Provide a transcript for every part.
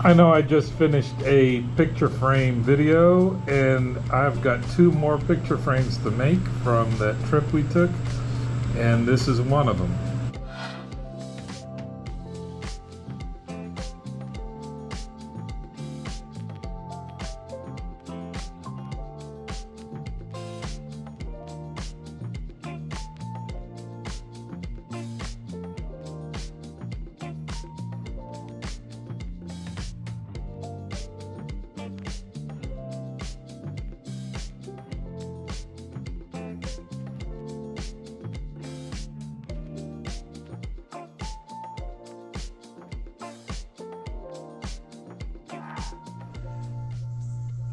I know I just finished a picture frame video and I've got 2 more picture frames to make from that trip we took, and this is one of them.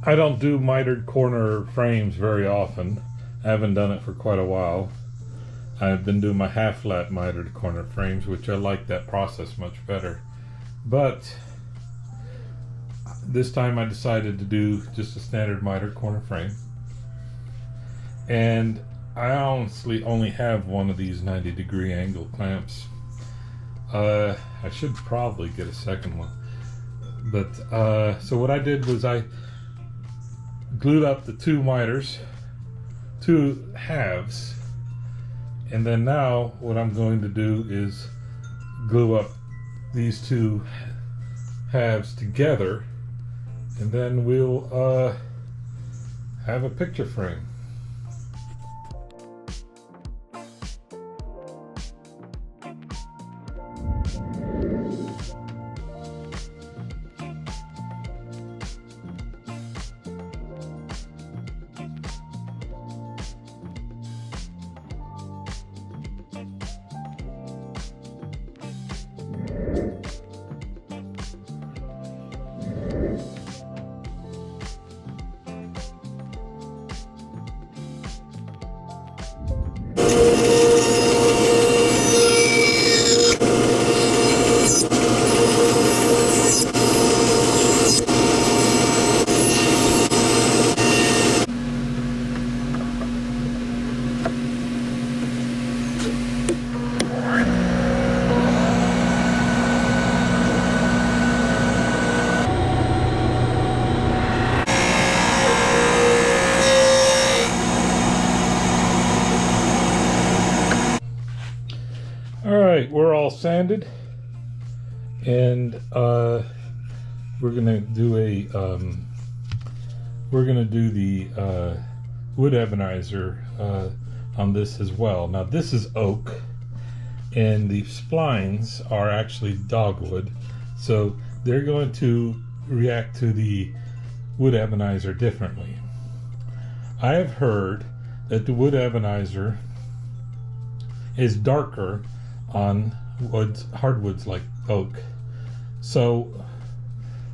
I don't do mitered corner frames very often. I haven't done it for quite a while. I've been doing my half-flat mitered corner frames, which I like that process much better. But this time I decided to do just a standard mitered corner frame. And I honestly only have one of these 90-degree angle clamps. I should probably get a second one. But so what I did was I glued up the 2 miters, 2 halves, and then now what I'm going to do is glue up these 2 halves together, and then we'll have a picture frame. Alright, we're all sanded, and we're gonna do the wood ebonizer on this as well. Now this is oak, and the splines are actually dogwood, so they're going to react to the wood ebonizer differently. I have heard that the wood ebonizer is darker on hardwoods like oak. So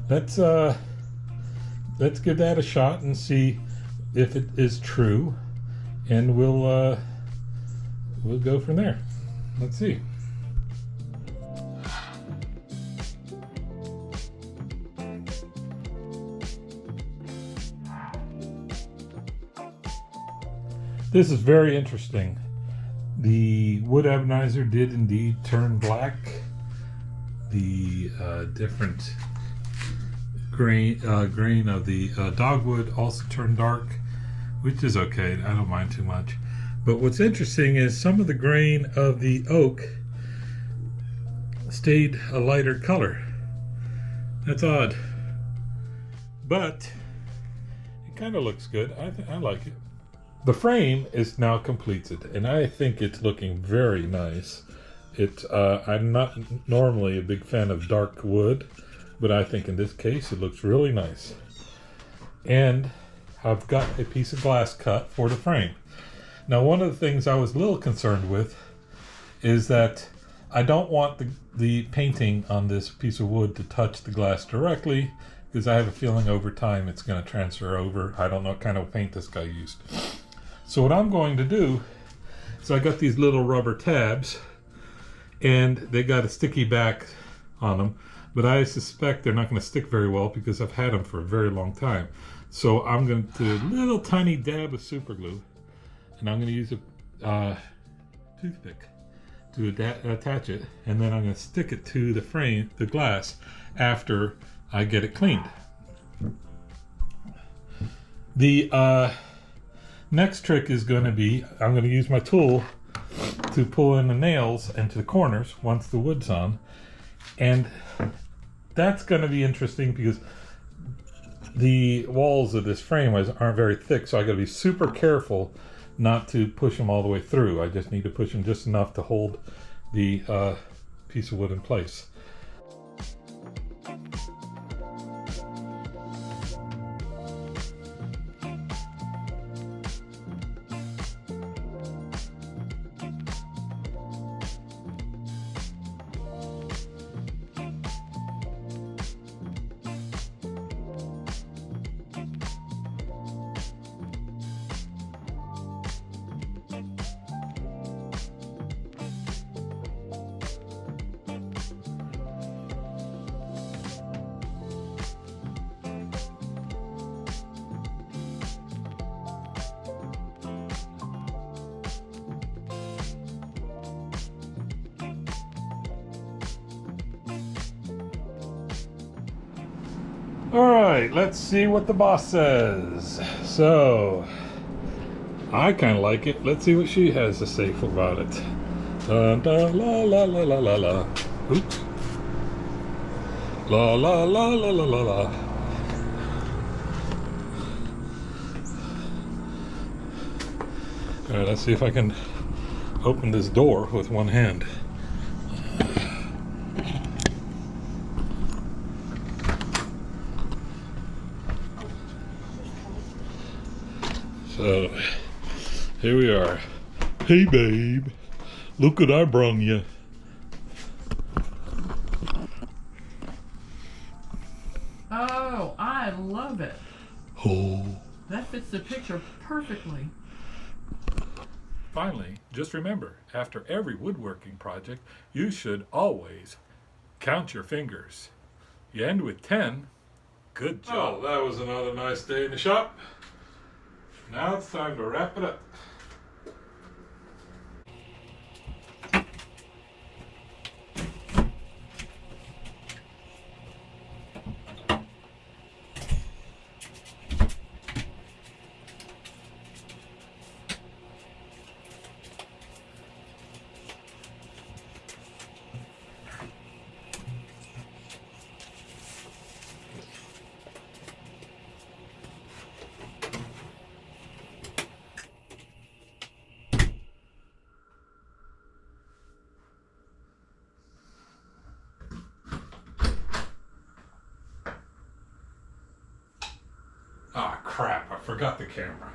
let's give that a shot and see if it is true, and we'll go from there. Let's see. This is very interesting. The wood ebonizer did indeed turn black. The different grain of the dogwood also turned dark, which is okay. I don't mind too much. But what's interesting is some of the grain of the oak stayed a lighter color. That's odd, but it kind of looks good. I like it. The frame is now completed, and I think it's looking very nice. I'm not normally a big fan of dark wood, but I think in this case it looks really nice. And I've got a piece of glass cut for the frame. Now, one of the things I was a little concerned with is that I don't want the painting on this piece of wood to touch the glass directly, because I have a feeling over time it's going to transfer over. I don't know what kind of paint this guy used. So what I'm going to do is I got these little rubber tabs, and they got a sticky back on them, but I suspect they're not going to stick very well because I've had them for a very long time. So I'm going to do a little tiny dab of super glue, and I'm going to use a toothpick to attach it, and then I'm going to stick it to the frame, the glass, after I get it cleaned. The next trick is going to be, I'm going to use my tool to pull in the nails into the corners once the wood's on. And that's going to be interesting because the walls of this frame aren't very thick, so I got to be super careful not to push them all the way through. I just need to push them just enough to hold the piece of wood in place. All right, let's see what the boss says. So, I kind of like it. Let's see what she has to say about it. Dun, dun, la la la la la la. Oops. La la la la la la la. All right, let's see if I can open this door with one hand. So, here we are. Hey babe, look what I brung you. Oh, I love it. Oh. That fits the picture perfectly. Finally, just remember, after every woodworking project, you should always count your fingers. You end with 10. Good job. Oh, that was another nice day in the shop. Now it's time to wrap it up. Ah, crap, I forgot the camera.